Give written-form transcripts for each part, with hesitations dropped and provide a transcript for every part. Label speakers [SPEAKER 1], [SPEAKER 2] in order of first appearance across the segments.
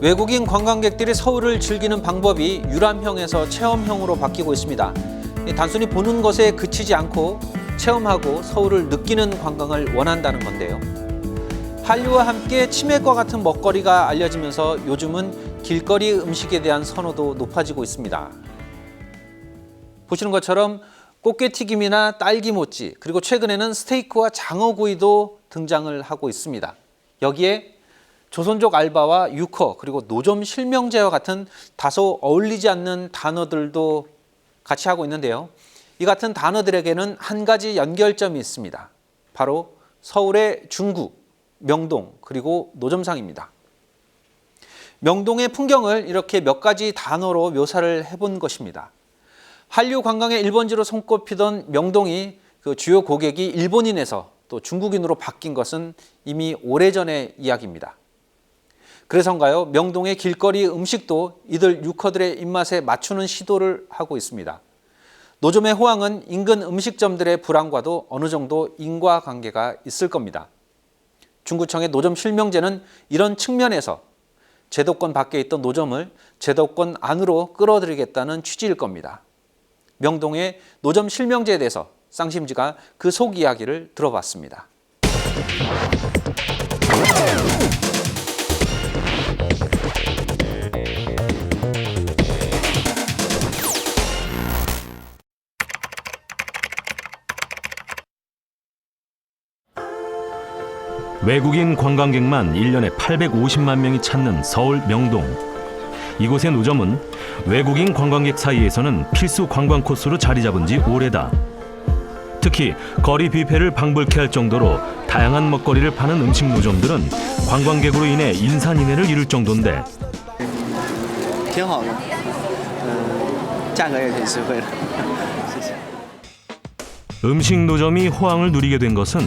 [SPEAKER 1] 외국인 관광객들이 서울을 즐기는 방법이 유람형에서 체험형으로 바뀌고 있습니다. 단순히 보는 것에 그치지 않고 체험하고 서울을 느끼는 관광을 원한다는 건데요. 한류와 함께 치맥과 같은 먹거리가 알려지면서 요즘은 길거리 음식에 대한 선호도 높아지고 있습니다. 보시는 것처럼 꽃게튀김이나 딸기모찌, 그리고 최근에는 스테이크와 장어구이도 등장을 하고 있습니다. 여기에 조선족 알바와 유커, 그리고 노점 실명제와 같은 다소 어울리지 않는 단어들도 같이 하고 있는데요. 이 같은 단어들에게는 한 가지 연결점이 있습니다. 바로 서울의 중구, 명동, 그리고 노점상입니다. 명동의 풍경을 이렇게 몇 가지 단어로 묘사를 해본 것입니다. 한류 관광의 1번지로 손꼽히던 명동이 그 주요 고객이 일본인에서 또 중국인으로 바뀐 것은 이미 오래전의 이야기입니다. 그래서인가요? 명동의 길거리 음식도 이들 유커들의 입맛에 맞추는 시도를 하고 있습니다. 노점의 호황은 인근 음식점들의 불황과도 어느 정도 인과관계가 있을 겁니다. 중구청의 노점 실명제는 이런 측면에서 제도권 밖에 있던 노점을 제도권 안으로 끌어들이겠다는 취지일 겁니다. 명동의 노점 실명제에 대해서 쌍심지가 그 속 이야기를 들어봤습니다.
[SPEAKER 2] 외국인 관광객만 1년에 850만 명이 찾는 서울 명동. 이곳의 노점은 외국인 관광객 사이에서는 필수 관광 코스로 자리 잡은 지 오래다. 특히 거리 뷔페를 방불케 할 정도로 다양한 먹거리를 파는 음식 노점들은 관광객으로 인해 인산인해를 이룰 정도인데 음식 노점이 호황을 누리게 된 것은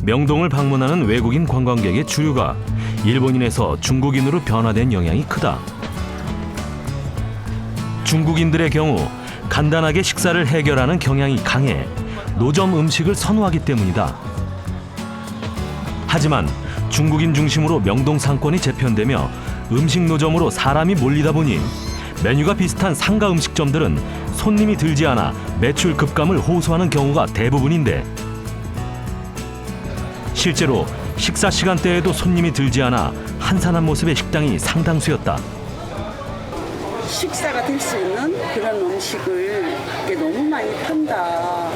[SPEAKER 2] 명동을 방문하는 외국인 관광객의 주류가 일본인에서 중국인으로 변화된 영향이 크다. 중국인들의 경우 간단하게 식사를 해결하는 경향이 강해 노점 음식을 선호하기 때문이다. 하지만 중국인 중심으로 명동 상권이 재편되며 음식 노점으로 사람이 몰리다 보니 메뉴가 비슷한 상가 음식점들은 손님이 들지 않아 매출 급감을 호소하는 경우가 대부분인데 실제로 식사 시간대에도 손님이 들지 않아 한산한 모습의 식당이 상당수였다.
[SPEAKER 3] 식사가 될 수 있는 그런 음식을 이게 너무 많이 판다.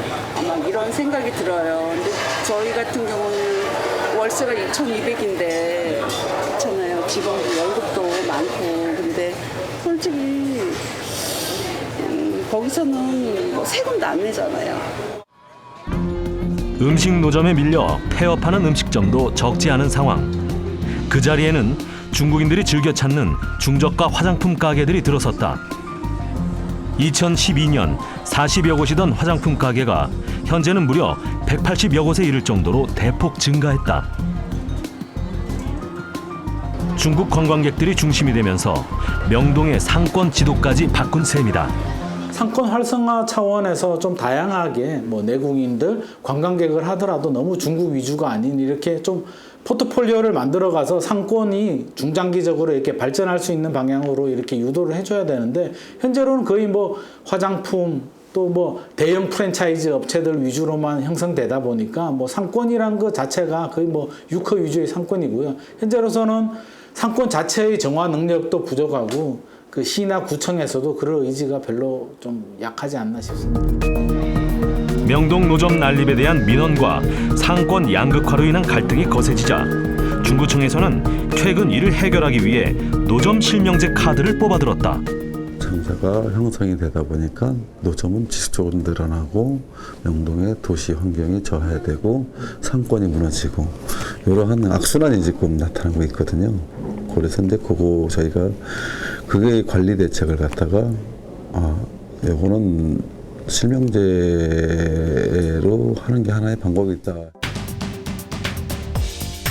[SPEAKER 3] 막 이런 생각이 들어요. 근데 저희 같은 경우는 월세가 2,200인데 그렇잖아요. 직원들 월급도 많고. 근데 솔직히 거기서는 뭐 세금도 안 내잖아요.
[SPEAKER 2] 음식 노점에 밀려 폐업하는 음식점도 적지 않은 상황. 그 자리에는 중국인들이 즐겨 찾는 중저가 화장품 가게들이 들어섰다. 2012년 40여 곳이던 화장품 가게가 현재는 무려 180여 곳에 이를 정도로 대폭 증가했다. 중국 관광객들이 중심이 되면서 명동의 상권 지도까지 바꾼 셈이다.
[SPEAKER 4] 상권 활성화 차원에서 좀 다양하게 뭐 내국인들 관광객을 하더라도 너무 중국 위주가 아닌 이렇게 좀 포트폴리오를 만들어가서 상권이 중장기적으로 이렇게 발전할 수 있는 방향으로 이렇게 유도를 해줘야 되는데 현재로는 거의 뭐 화장품 또 뭐 대형 프랜차이즈 업체들 위주로만 형성되다 보니까 뭐 상권이란 것 자체가 거의 뭐 유커 위주의 상권이고요. 현재로서는 상권 자체의 정화 능력도 부족하고 그 시나 구청에서도 그럴 의지가 별로 좀 약하지 않나 싶습니다.
[SPEAKER 2] 명동 노점 난립에 대한 민원과 상권 양극화로 인한 갈등이 거세지자 중구청에서는 최근 이를 해결하기 위해 노점 실명제 카드를 뽑아들었다.
[SPEAKER 5] 장사가 형성이 되다 보니까 노점은 지속적으로 늘어나고 명동의 도시 환경이 저하되고 상권이 무너지고 이러한 악순환이 지금 나타나고 있거든요. 그래서 이제 그거 저희가 그게 관리 대책을 갖다가 이거는 실명제로 하는 게 하나의 방법이 있다.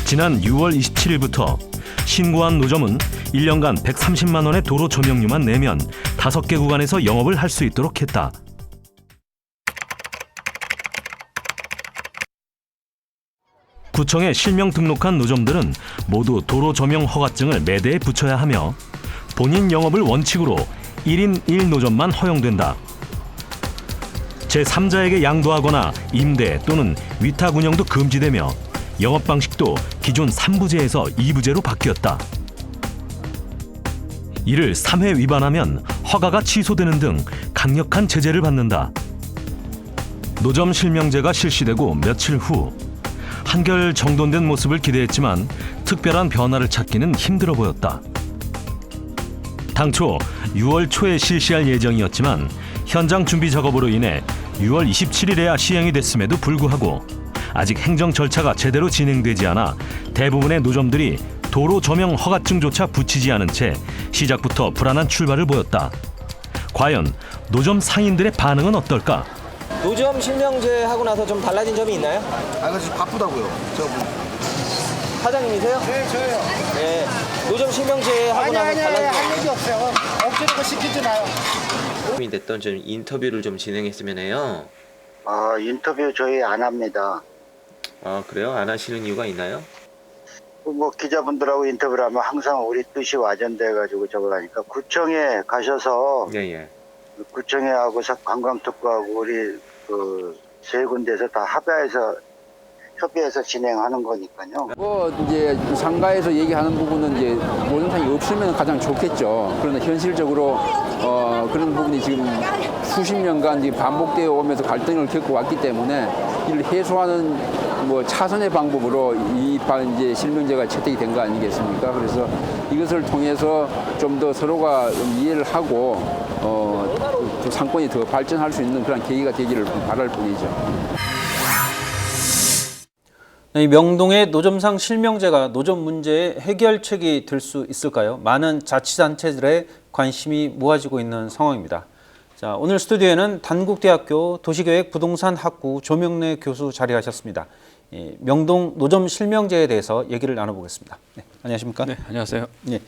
[SPEAKER 2] 지난 6월 27일부터 신고한 노점은 1년간 130만 원의 도로 점용료만 내면 5개 구간에서 영업을 할 수 있도록 했다. 구청에 실명 등록한 노점들은 모두 도로 조명 허가증을 매대에 붙여야 하며 본인 영업을 원칙으로 1인 1노점만 허용된다. 제3자에게 양도하거나 임대 또는 위탁 운영도 금지되며 영업 방식도 기존 3부제에서 2부제로 바뀌었다. 이를 3회 위반하면 허가가 취소되는 등 강력한 제재를 받는다. 노점 실명제가 실시되고 며칠 후 한결 정돈된 모습을 기대했지만 특별한 변화를 찾기는 힘들어 보였다. 당초 6월 초에 실시할 예정이었지만 현장 준비 작업으로 인해 6월 27일에야 시행이 됐음에도 불구하고 아직 행정 절차가 제대로 진행되지 않아 대부분의 노점들이 도로 조명 허가증조차 붙이지 않은 채 시작부터 불안한 출발을 보였다. 과연 노점 상인들의 반응은 어떨까?
[SPEAKER 6] 노점 실명제 하고 나서 좀 달라진 점이 있나요?
[SPEAKER 7] 아, 이거 지금 바쁘다고요.
[SPEAKER 6] 사장님이세요?
[SPEAKER 7] 네, 저예요.
[SPEAKER 6] 네. 노점 실명제 하고 나서 달라진 점이
[SPEAKER 7] 할 얘기 없어요. 억지로 시키지 마요.
[SPEAKER 8] 도움이 됐던 좀 인터뷰를 좀 진행했으면 해요.
[SPEAKER 9] 아, 인터뷰 저희 안 합니다.
[SPEAKER 8] 아, 그래요? 안 하시는 이유가 있나요?
[SPEAKER 9] 뭐 기자분들하고 인터뷰를 하면 항상 우리 뜻이 와전돼가지고 저거 하니까 구청에 가셔서
[SPEAKER 8] 예, 예.
[SPEAKER 9] 구청에 하고 관광특구하고 우리 그 세 군데에서 다 협의해서 진행하는 거니까요.
[SPEAKER 10] 뭐 이제 상가에서 얘기하는 부분은 이제 노점상이 없으면 가장 좋겠죠. 그러나 현실적으로 그런 부분이 지금 수십 년간 반복되어 오면서 갈등을 겪어왔기 때문에 이를 해소하는 뭐 차선의 방법으로 이제 실명제가 채택이 된 거 아니겠습니까? 그래서 이것을 통해서 좀 더 서로가 이해를 하고 그 상권이 더 발전할 수 있는 그런 계기가 되기를 바랄 뿐이죠.
[SPEAKER 1] 이 명동의 노점상 실명제가 노점 문제의 해결책이 될 수 있을까요? 많은 자치단체들의 관심이 모아지고 있는 상황입니다. 자, 오늘 스튜디오에는 단국대학교 도시계획 부동산학부 조명래 교수 자리하셨습니다. 명동 노점 실명제에 대해서 얘기를 나눠보겠습니다. 네, 안녕하십니까?
[SPEAKER 11] 네, 안녕하세요.
[SPEAKER 1] 네,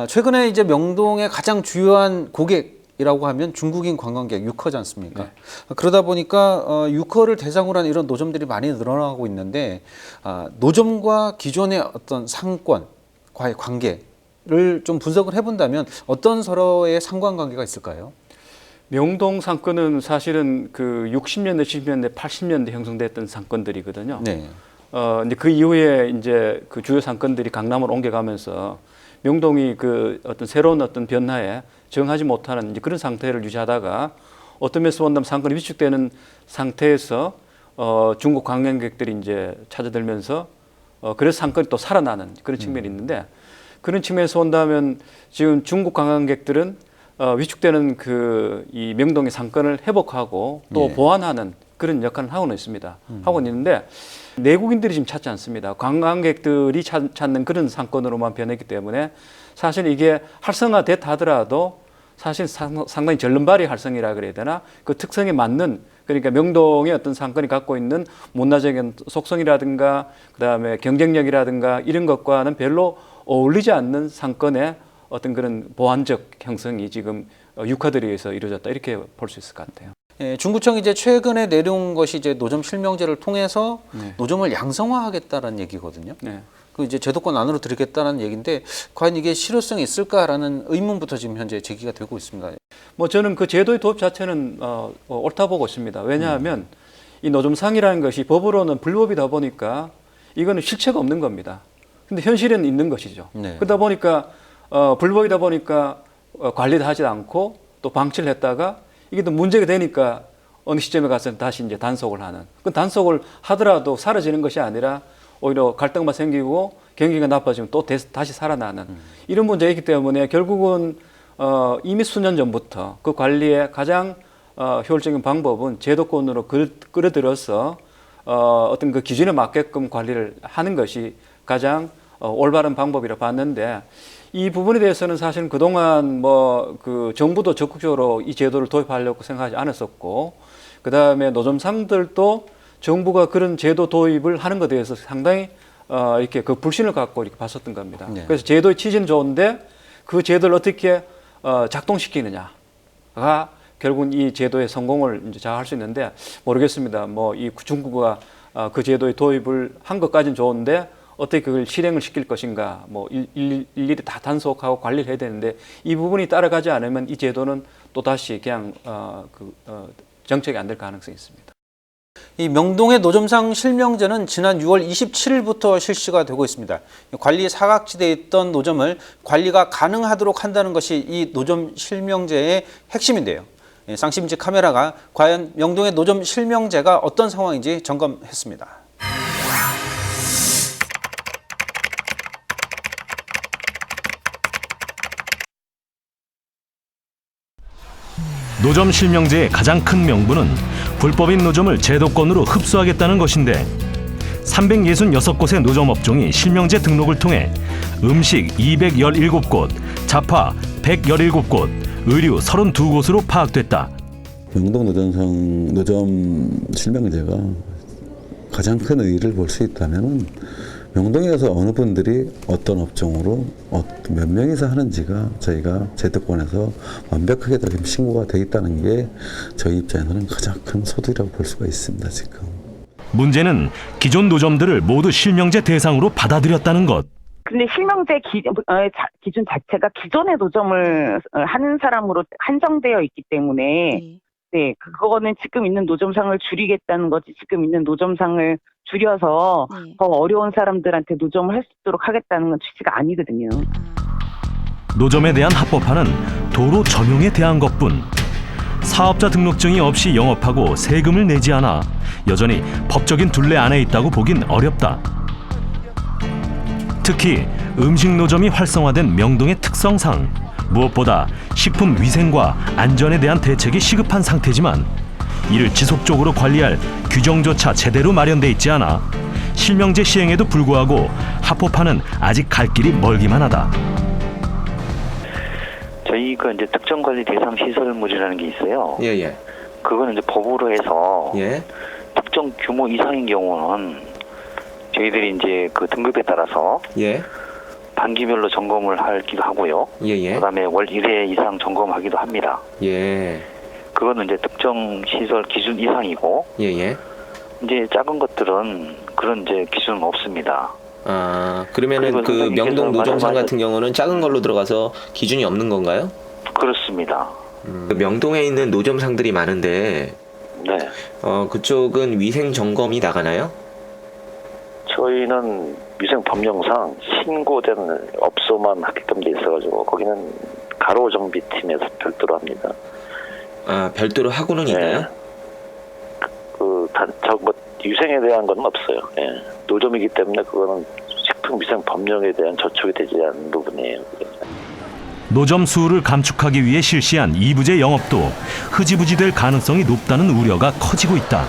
[SPEAKER 1] 최근에 이제 명동의 가장 주요한 고객이라고 하면 중국인 관광객 유커지 않습니까? 네. 그러다 보니까 유커를 대상으로 한 이런 노점들이 많이 늘어나고 있는데 노점과 기존의 어떤 상권과의 관계를 좀 분석을 해본다면 어떤 서로의 상관관계가 있을까요?
[SPEAKER 11] 명동 상권은 사실은 그 60년대, 70년대, 80년대 형성됐던 상권들이거든요.
[SPEAKER 1] 네.
[SPEAKER 11] 이제 그 이후에 이제 그 주요 상권들이 강남으로 옮겨가면서 명동이 그 어떤 새로운 어떤 변화에 적응하지 못하는 이제 그런 상태를 유지하다가 어떤 면에서 본다면 상권이 위축되는 상태에서 중국 관광객들이 이제 찾아들면서 그래서 상권이 또 살아나는 그런 측면이 있는데 그런 측면에서 본다면 지금 중국 관광객들은 위축되는 이 명동의 상권을 회복하고 또
[SPEAKER 1] 예.
[SPEAKER 11] 보완하는 그런 역할을 하고는 있습니다. 하고는 있는데 내국인들이 지금 찾지 않습니다. 관광객들이 찾는 그런 상권으로만 변했기 때문에 사실 이게 활성화됐다 하더라도 사실 상당히 절름발이 활성이라 그래야 되나 그 특성에 맞는 그러니까 명동의 어떤 상권이 갖고 있는 문화적인 속성이라든가 그다음에 경쟁력이라든가 이런 것과는 별로 어울리지 않는 상권의 어떤 그런 보완적 형성이 지금 유카들에 의해서 이루어졌다 이렇게 볼 수 있을 것 같아요.
[SPEAKER 1] 예, 중구청이 이제 최근에 내려온 것이 이제 노점 실명제를 통해서
[SPEAKER 11] 네.
[SPEAKER 1] 노점을 양성화하겠다라는 얘기거든요.
[SPEAKER 11] 네.
[SPEAKER 1] 그 이제 제도권 안으로 들이겠다는 얘기인데 과연 이게 실효성이 있을까라는 의문부터 지금 현재 제기가 되고 있습니다.
[SPEAKER 11] 뭐 저는 그 제도의 도입 자체는 옳다 보고 있습니다. 왜냐하면 이 노점상이라는 것이 법으로는 불법이다 보니까 이거는 실체가 없는 겁니다. 근데 현실에는 있는 것이죠.
[SPEAKER 1] 네.
[SPEAKER 11] 그러다 보니까 불법이다 보니까 관리도 하지 않고 또 방치를 했다가 이게 또 문제가 되니까 어느 시점에 가서 다시 이제 단속을 하는. 그 단속을 하더라도 사라지는 것이 아니라 오히려 갈등만 생기고 경기가 나빠지면 또 다시 살아나는 이런 문제가 있기 때문에 결국은 이미 수년 전부터 그 관리의 가장 효율적인 방법은 제도권으로 끌어들여서 어떤 그 기준에 맞게끔 관리를 하는 것이 가장 올바른 방법이라 봤는데 이 부분에 대해서는 사실 그동안 뭐 그 정부도 적극적으로 이 제도를 도입하려고 생각하지 않았었고 그다음에 노점상들도 정부가 그런 제도 도입을 하는 것에 대해서 상당히 이렇게 그 불신을 갖고 이렇게 봤었던 겁니다.
[SPEAKER 1] 네.
[SPEAKER 11] 그래서 제도의 취지는 좋은데 그 제도를 어떻게 작동시키느냐가 결국은 이 제도의 성공을 이제 자할 수 있는데 모르겠습니다. 뭐 이 중국과 그 제도의 도입을 한 것까지는 좋은데 어떻게 그걸 실행을 시킬 것인가, 뭐 일일이 다 단속하고 관리를 해야 되는데 이 부분이 따라가지 않으면 이 제도는 또 다시 그냥 정책이 안 될 가능성이 있습니다.
[SPEAKER 1] 이 명동의 노점상 실명제는 지난 6월 27일부터 실시가 되고 있습니다. 관리 사각지대에 있던 노점을 관리가 가능하도록 한다는 것이 이 노점 실명제의 핵심인데요. 쌍심지 카메라가 과연 명동의 노점 실명제가 어떤 상황인지 점검했습니다.
[SPEAKER 2] 노점 실명제의 가장 큰 명분은 불법인 노점을 제도권으로 흡수하겠다는 것인데 366곳의 노점 업종이 실명제 등록을 통해 음식 217곳, 잡화 117곳, 의류 32곳으로 파악됐다.
[SPEAKER 5] 명동 노점 실명제가 가장 큰 의의를 볼 수 있다면 명동에서 어느 분들이 어떤 업종으로 몇 명이서 하는지가 저희가 제도권에서 완벽하게 다 신고가 돼 있다는 게 저희 입장에서는 가장 큰 소득이라고 볼 수가 있습니다. 지금.
[SPEAKER 2] 문제는 기존 노점들을 모두 실명제 대상으로 받아들였다는 것.
[SPEAKER 12] 근데 실명제 기준 자체가 기존의 노점을 하는 사람으로 한정되어 있기 때문에 네, 그거는 지금 있는 노점상을 줄이겠다는 거지, 지금 있는 노점상을 줄여서 더 어려운 사람들한테 노점을 할 수 있도록 하겠다는 건 취지가 아니거든요.
[SPEAKER 2] 노점에 대한 합법화는 도로 전용에 대한 것뿐. 사업자 등록증이 없이 영업하고 세금을 내지 않아 여전히 법적인 둘레 안에 있다고 보긴 어렵다. 특히 음식 노점이 활성화된 명동의 특성상 무엇보다 식품 위생과 안전에 대한 대책이 시급한 상태지만 이를 지속적으로 관리할 규정조차 제대로 마련돼 있지 않아 실명제 시행에도 불구하고 합법화는 아직 갈 길이 멀기만 하다.
[SPEAKER 13] 저희가 이제 특정 관리 대상 시설물이라는 게 있어요.
[SPEAKER 8] 예.
[SPEAKER 13] 그거는 이제 법으로 해서
[SPEAKER 8] 예.
[SPEAKER 13] 특정 규모 이상인 경우는 저희들이 이제 그 등급에 따라서
[SPEAKER 8] 예.
[SPEAKER 13] 반기별로 점검을 하기도 하고요.
[SPEAKER 8] 예.
[SPEAKER 13] 그다음에 월 1회 이상 점검하기도 합니다.
[SPEAKER 8] 예.
[SPEAKER 13] 그거는 이제 특정 시설 기준 이상이고,
[SPEAKER 8] 예.
[SPEAKER 13] 이제 작은 것들은 그런 이제 기준은 없습니다.
[SPEAKER 8] 아, 그러면은 그 명동 노점상 같은 경우는 작은 걸로 들어가서 기준이 없는 건가요?
[SPEAKER 13] 그렇습니다.
[SPEAKER 8] 그 명동에 있는 노점상들이 많은데,
[SPEAKER 13] 네.
[SPEAKER 8] 그쪽은 위생 점검이 나가나요?
[SPEAKER 13] 저희는 위생 법령상 신고된 업소만 합격돼 있어가지고 거기는 가로 정비팀에서 별도로 합니다.
[SPEAKER 8] 아, 별도로 하고는 있나요?
[SPEAKER 13] 위생에 대한 건 없어요. 예. 노점이기 때문에 그거는 식품위생 법령에 대한 저촉이 되지 않는 부분이에요.
[SPEAKER 2] 노점 수를 감축하기 위해 실시한 2부제 영업도 흐지부지 될 가능성이 높다는 우려가 커지고 있다.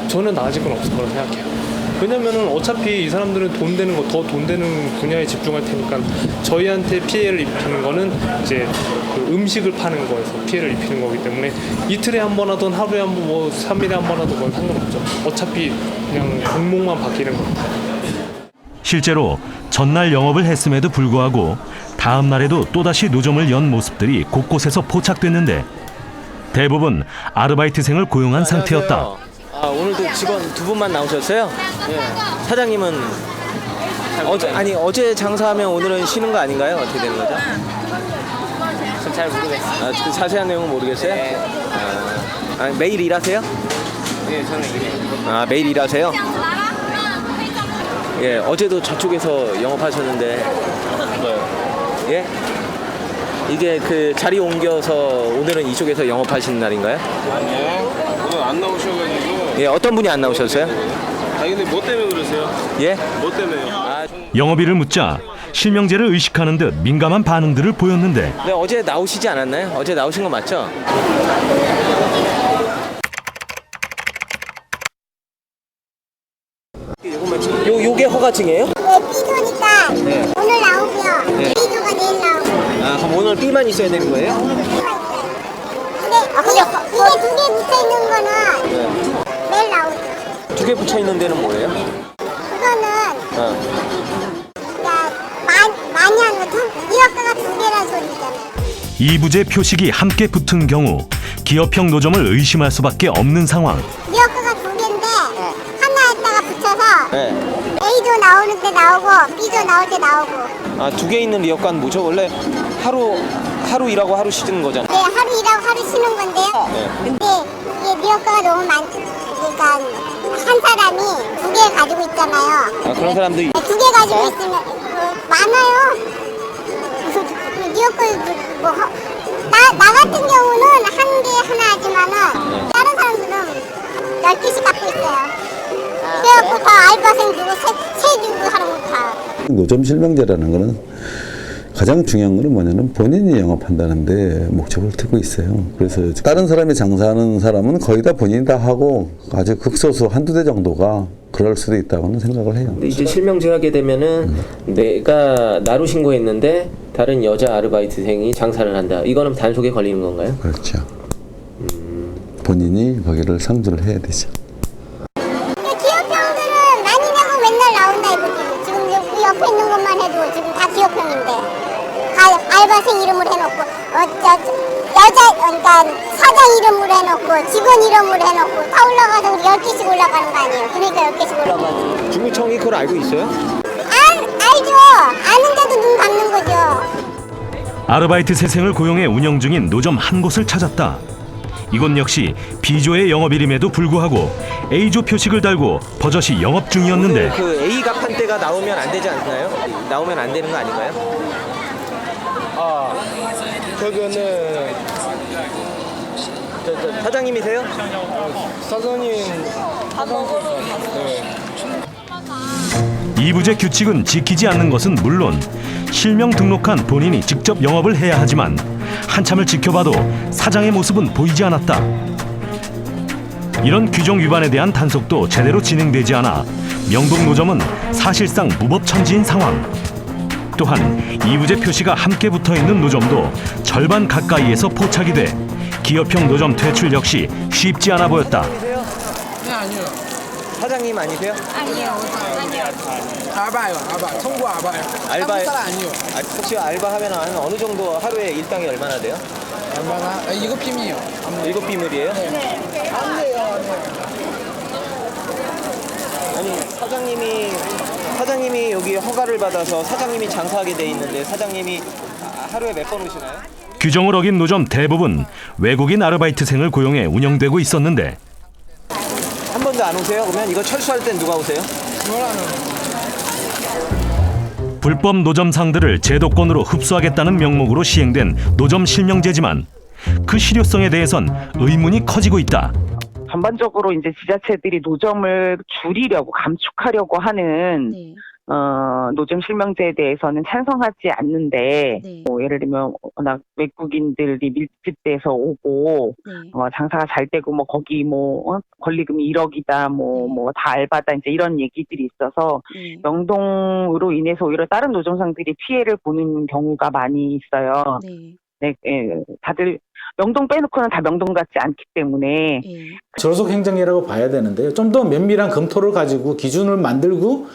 [SPEAKER 14] 저는 나아질 건 없을 거라고 생각해요. 왜냐면은 어차피 이 사람들은 돈 되는 거, 더 돈 되는 분야에 집중할 테니까 저희한테 피해를 입히는 거는 이제 그 음식을 파는 거에서 피해를 입히는 거기 때문에 이틀에 한 번 하든 하루에 한 번, 뭐 3일에 한 번 하든 그건 상관없죠. 어차피 그냥 종목만 바뀌는 거니까.
[SPEAKER 2] 실제로 전날 영업을 했음에도 불구하고 다음 날에도 또다시 노점을 연 모습들이 곳곳에서 포착됐는데 대부분 아르바이트생을 고용한 상태였다.
[SPEAKER 6] 아, 오늘도 직원 두 분만 나오셨어요? 예. 사장님은 어제 장사하면 오늘은 쉬는 거 아닌가요? 어떻게 되는 거죠?
[SPEAKER 15] 전 잘 모르겠어요.
[SPEAKER 6] 아, 그 자세한 내용은 모르겠어요?
[SPEAKER 15] 네.
[SPEAKER 6] 매일 일하세요?
[SPEAKER 15] 네, 저는 이게.
[SPEAKER 6] 아, 매일 일하세요? 예, 어제도 저쪽에서 영업하셨는데. 예? 이게 그 자리 옮겨서 오늘은 이쪽에서 영업하시는 날인가요?
[SPEAKER 16] 아니요. 오늘 안 나오셔가지고.
[SPEAKER 6] 예, 어떤 분이 안 나오셨어요?
[SPEAKER 16] 아니 근데 뭐 때문에 그러세요?
[SPEAKER 6] 예?
[SPEAKER 16] 뭐 때문에요?
[SPEAKER 2] 영업일을 묻자 실명제를 의식하는 듯 민감한 반응들을 보였는데
[SPEAKER 6] 네, 어제 나오시지 않았나요? 어제 나오신 거 맞죠? 요게 허가증이에요?
[SPEAKER 17] 네, B조니까
[SPEAKER 6] 네.
[SPEAKER 17] 오늘 나오고요.
[SPEAKER 6] 네.
[SPEAKER 17] B조가 내일 나오고.
[SPEAKER 6] 아, 그럼 오늘 B만 있어야 되는 거예요?
[SPEAKER 17] 근데 이게 두 개 붙어 있는 거는 내일 나오죠.
[SPEAKER 6] 두 개 붙여 있는 데는 뭐예요?
[SPEAKER 17] 그거는 그러니까 많이 하는 거 기업가가 두 개란 소리잖아요.
[SPEAKER 2] 2부제 표식이 함께 붙은 경우 기업형 노점을 의심할 수밖에 없는 상황.
[SPEAKER 17] 기업가가
[SPEAKER 8] 네.
[SPEAKER 17] A도 나오는 데 나오고 B도 나올 때 나오고.
[SPEAKER 8] 아, 2개 있는 리어카는 뭐죠? 원래 하루 일하고 하루 쉬는 거잖아요.
[SPEAKER 17] 네, 하루 일하고 하루 쉬는 건데요. 근데 이게 리어카가 너무 그러니까 한 사람이 2개 가지고 있잖아요.
[SPEAKER 8] 아, 그런 사람도
[SPEAKER 17] 네, 2개 가지고 있으면 많아요. 리어카 나 같은 경우는 한 개 하나 하지만은 다른 사람들은 10개씩 갖고 있어요. 그래갖고 다 알바생 주고 세 주고 하는 거 다.
[SPEAKER 5] 노점 실명제라는 거는 가장 중요한 거는 뭐냐면 본인이 영업한다는 데 목적을 두고 있어요. 그래서 다른 사람이 장사하는 사람은 거의 다 본인이 다 하고 아주 극소수 한두 대 정도가 그럴 수도 있다고는 생각을 해요.
[SPEAKER 8] 근데 이제 실명제 하게 되면은 내가 나로 신고했는데 다른 여자 아르바이트생이 장사를 한다. 이거는 단속에 걸리는 건가요?
[SPEAKER 5] 그렇죠. 본인이 거기를 상주를 해야 되죠.
[SPEAKER 17] 기업형들은 많이 내고 맨날 나온다 이거지. 지금 여기 옆에 있는 것만 해도 지금 다 기업형인데 알바생 이름으로 해놓고 여자 그러니까 사장 이름으로 해놓고 직원 이름으로 해놓고 다 올라가서 우리 10개씩 올라가는 거 아니에요. 그러니까 10개씩 올라가지.
[SPEAKER 8] 중구청이 그걸 알고 있어요?
[SPEAKER 17] 알죠. 아는데도 눈 감는 거죠.
[SPEAKER 2] 아르바이트 세생을 고용해 운영 중인 노점 한 곳을 찾았다. 이곳 역시 B조의 영업일임에도 불구하고 A조 표식을 달고 버젓이 영업 중이었는데
[SPEAKER 8] 그 A 가판대가 나오면 안 되지 않나요? 나오면 안 되는 거 아닌가요?
[SPEAKER 16] 아, 그거는
[SPEAKER 8] 사장님이세요?
[SPEAKER 16] 사장님. 네.
[SPEAKER 2] 이부제 규칙은 지키지 않는 것은 물론 실명 등록한 본인이 직접 영업을 해야 하지만 한참을 지켜봐도 사장의 모습은 보이지 않았다. 이런 규정 위반에 대한 단속도 제대로 진행되지 않아 명동 노점은 사실상 무법천지인 상황. 또한 이부제 표시가 함께 붙어있는 노점도 절반 가까이에서 포착이 돼 기업형 노점 퇴출 역시 쉽지 않아 보였다.
[SPEAKER 7] 네, 아니요.
[SPEAKER 8] 사장님 아니세요?
[SPEAKER 7] 아니요. 알바요. 청구 알바요.
[SPEAKER 8] 알바
[SPEAKER 7] 아니요.
[SPEAKER 8] 혹시 알바하면 어느 정도 하루에 일당이 얼마나 돼요?
[SPEAKER 7] 얼마나? 이거 빔이요.
[SPEAKER 8] 7비물이에요?
[SPEAKER 7] 네. 안 돼요.
[SPEAKER 8] 아니 사장님이 여기 허가를 받아서 사장님이 장사하게 돼 있는데 사장님이 하루에 몇 번 오시나요?
[SPEAKER 2] 규정을 어긴 노점 대부분 외국인 아르바이트생을 고용해 운영되고 있었는데
[SPEAKER 8] 한 번도 안 오세요? 그러면 이거 철수할 땐 누가 오세요?
[SPEAKER 2] 불법 노점상들을 제도권으로 흡수하겠다는 명목으로 시행된 노점 실명제지만 그 실효성에 대해선 의문이 커지고 있다.
[SPEAKER 12] 전반적으로 이제 지자체들이 노점을 줄이려고 감축하려고 하는 노점 실명제에 대해서는 찬성하지 않는데 뭐 예를 들면 워낙 외국인들이 밀집돼서 오고 장사가 잘 되고 뭐 거기 뭐 권리금이 1억이다 뭐 다 알바다 이제 이런 얘기들이 있어서 명동으로 인해서 오히려 다른 노점상들이 피해를 보는 경우가 많이 있어요. 네, 다들 명동 빼놓고는 다 명동 같지 않기 때문에
[SPEAKER 4] 절속 행정이라고 봐야 되는데요. 좀 더 면밀한 검토를 가지고 기준을 만들고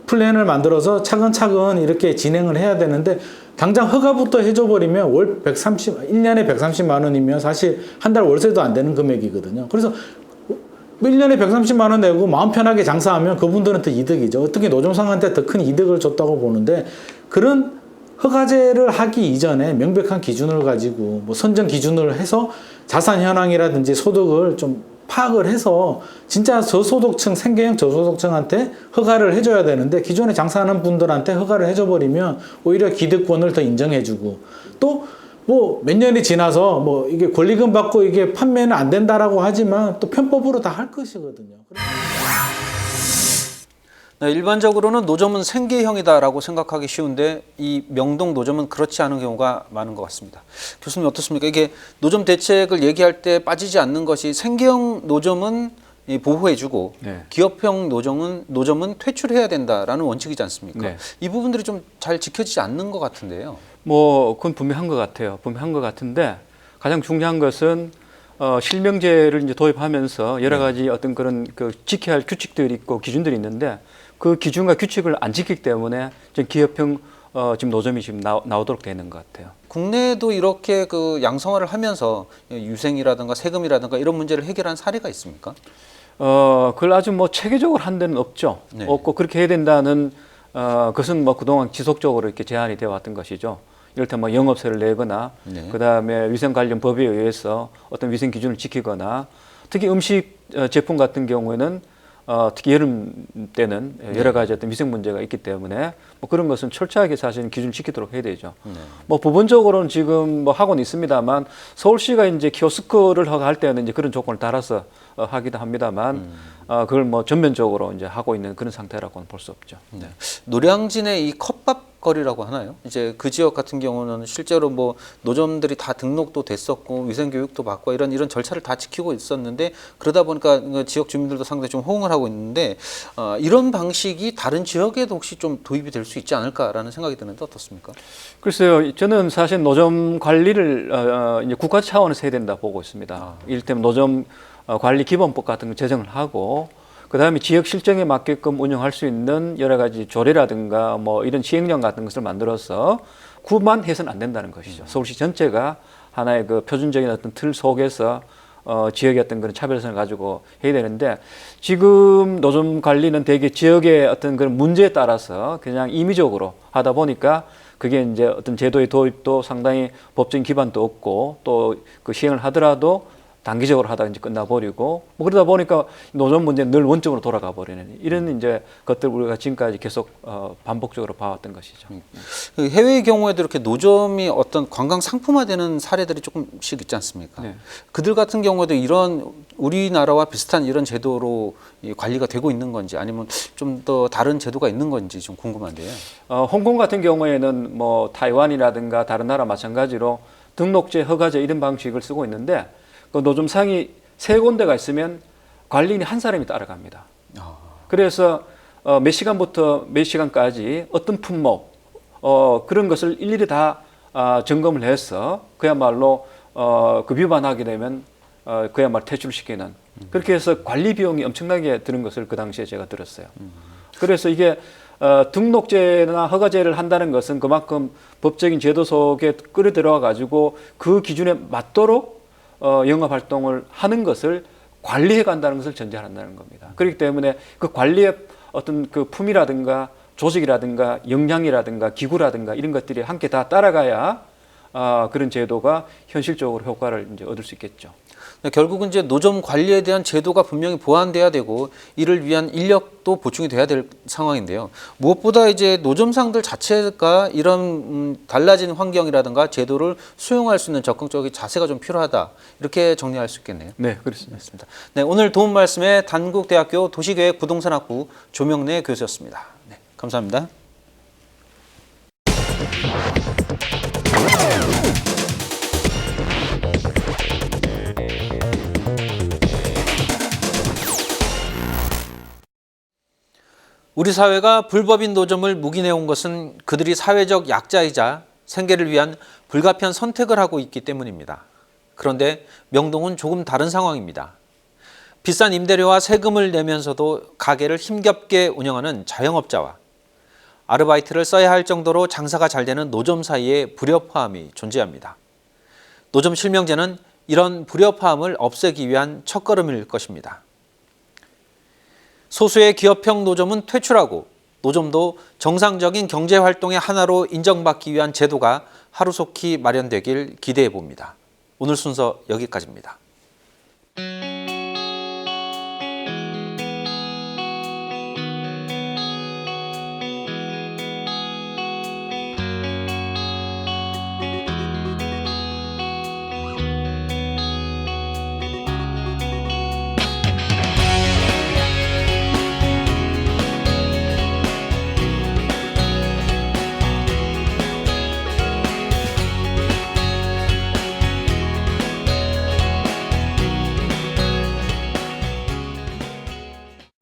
[SPEAKER 4] 플랜을 만들어서 차근차근 이렇게 진행을 해야 되는데 당장 허가부터 해줘 버리면 1년에 130만 원이면 사실 한 달 월세도 안 되는 금액이거든요. 그래서 1년에 130만 원 내고 마음 편하게 장사하면 그분들은 더 이득이죠. 특히 노점상한테 더 큰 이득을 줬다고 보는데 그런 허가제를 하기 이전에 명백한 기준을 가지고 뭐 선정 기준을 해서 자산 현황이라든지 소득을 좀 파악을 해서 진짜 저소득층, 생계형 저소득층한테 허가를 해줘야 되는데 기존에 장사하는 분들한테 허가를 해줘 버리면 오히려 기득권을 더 인정해주고 또 뭐 몇 년이 지나서 뭐 이게 권리금 받고 이게 판매는 안 된다라고 하지만 또 편법으로 다 할 것이거든요.
[SPEAKER 1] 네, 일반적으로는 노점은 생계형이다라고 생각하기 쉬운데 이 명동 노점은 그렇지 않은 경우가 많은 것 같습니다. 교수님 어떻습니까? 이게 노점 대책을 얘기할 때 빠지지 않는 것이 생계형 노점은 보호해주고 기업형 노점은 퇴출해야 된다라는 원칙이지 않습니까? 이 부분들이 좀 잘 지켜지지 않는 것 같은데요.
[SPEAKER 11] 뭐 그건 분명한 것 같아요. 분명한 것 같은데 가장 중요한 것은 실명제를 이제 도입하면서 여러 가지 어떤 그런 지켜야 할 규칙들이 있고 기준들이 있는데 그 기준과 규칙을 안 지키기 때문에 지금 기업형 지금 노점이 지금 나오도록 되는 것 같아요.
[SPEAKER 1] 국내에도 이렇게 양성화를 하면서 유생이라든가 세금이라든가 이런 문제를 해결한 사례가 있습니까?
[SPEAKER 11] 그걸 아주 뭐 체계적으로 한 데는 없죠.
[SPEAKER 1] 네.
[SPEAKER 11] 없고 그렇게 해야 된다는 것은 뭐 그동안 지속적으로 이렇게 제한이 되어 왔던 것이죠. 이를테면 뭐 영업세를 내거나
[SPEAKER 1] 네.
[SPEAKER 11] 그다음에 위생 관련 법에 의해서 어떤 위생 기준을 지키거나 특히 음식 제품 같은 경우에는 특히 여름 때는 여러 가지 어떤 위생 문제가 있기 때문에 뭐 그런 것은 철저하게 사실은 기준을 지키도록 해야 되죠. 뭐 부분적으로는 지금 뭐 하고는 있습니다만 서울시가 이제 키오스크를 허가할 때는 이제 그런 조건을 따라서 하기도 합니다만 그걸 뭐 전면적으로 이제 하고 있는 그런 상태라고는 볼 수 없죠.
[SPEAKER 1] 네. 노량진의 이 컵밥 거리라고 하나요? 이제 그 지역 같은 경우는 실제로 뭐 노점들이 다 등록도 됐었고 위생 교육도 받고 이런 절차를 다 지키고 있었는데 그러다 보니까 지역 주민들도 상당히 좀 호응을 하고 있는데 이런 방식이 다른 지역에도 혹시 좀 도입이 될 수 있지 않을까라는 생각이 드는데 어떻습니까?
[SPEAKER 11] 글쎄요, 저는 사실 노점 관리를 이제 국가 차원에서 해야 된다 보고 있습니다. 이를테면 노점 관리 기본법 같은 거 제정을 하고 그다음에 지역 실정에 맞게끔 운영할 수 있는 여러 가지 조례라든가 뭐 이런 시행령 같은 것을 만들어서 구만 해서는 안 된다는 것이죠. 서울시 전체가 하나의 그 표준적인 어떤 틀 속에서 지역의 어떤 그런 차별성을 가지고 해야 되는데 지금 노점 관리는 대개 지역의 어떤 그런 문제에 따라서 그냥 임의적으로 하다 보니까 그게 이제 어떤 제도의 도입도 상당히 법적인 기반도 없고 또 그 시행을 하더라도 단기적으로 하다가 이제 끝나버리고 뭐 그러다 보니까 노점 문제는 늘 원점으로 돌아가 버리는 이런 이제 것들 우리가 지금까지 계속 반복적으로 봐왔던 것이죠.
[SPEAKER 1] 해외의 경우에도 이렇게 노점이 어떤 관광 상품화되는 사례들이 조금씩 있지 않습니까?
[SPEAKER 11] 네.
[SPEAKER 1] 그들 같은 경우에도 이런 우리나라와 비슷한 이런 제도로 관리가 되고 있는 건지 아니면 좀 더 다른 제도가 있는 건지 좀 궁금한데요.
[SPEAKER 11] 홍콩 같은 경우에는 뭐 타이완이라든가 다른 나라 마찬가지로 등록제, 허가제 이런 방식을 쓰고 있는데 그 노점상이 3군데가 있으면 관리인이 한 사람이 따라갑니다. 그래서 몇 시간부터 몇 시간까지 어떤 품목 그런 것을 일일이 다 점검을 해서 그야말로 그 위반하게 되면 그야말로 퇴출시키는 그렇게 해서 관리 비용이 엄청나게 드는 것을 그 당시에 제가 들었어요. 그래서 이게 등록제나 허가제를 한다는 것은 그만큼 법적인 제도 속에 끌어들어와 가지고 그 기준에 맞도록 영업 활동을 하는 것을 관리해 간다는 것을 전제한다는 겁니다. 그렇기 때문에 그 관리의 어떤 그 품이라든가 조직이라든가 역량이라든가 기구라든가 이런 것들이 함께 다 따라가야 그런 제도가 현실적으로 효과를 이제 얻을 수 있겠죠.
[SPEAKER 1] 결국은 이제 노점 관리에 대한 제도가 분명히 보완돼야 되고 이를 위한 인력도 보충이 돼야 될 상황인데요. 무엇보다 이제 노점상들 자체가 이런 달라진 환경이라든가 제도를 수용할 수 있는 적극적인 자세가 좀 필요하다. 이렇게 정리할 수 있겠네요.
[SPEAKER 11] 네, 그렇습니다.
[SPEAKER 1] 네, 오늘 도움 말씀에 단국대학교 도시계획 부동산학부 조명래 교수였습니다. 네, 감사합니다. 우리 사회가 불법인 노점을 묵인해온 것은 그들이 사회적 약자이자 생계를 위한 불가피한 선택을 하고 있기 때문입니다. 그런데 명동은 조금 다른 상황입니다. 비싼 임대료와 세금을 내면서도 가게를 힘겹게 운영하는 자영업자와 아르바이트를 써야 할 정도로 장사가 잘 되는 노점 사이에 불협화음이 존재합니다. 노점 실명제는 이런 불협화음을 없애기 위한 첫걸음일 것입니다. 소수의 기업형 노점은 퇴출하고 노점도 정상적인 경제활동의 하나로 인정받기 위한 제도가 하루속히 마련되길 기대해 봅니다. 오늘 순서 여기까지입니다.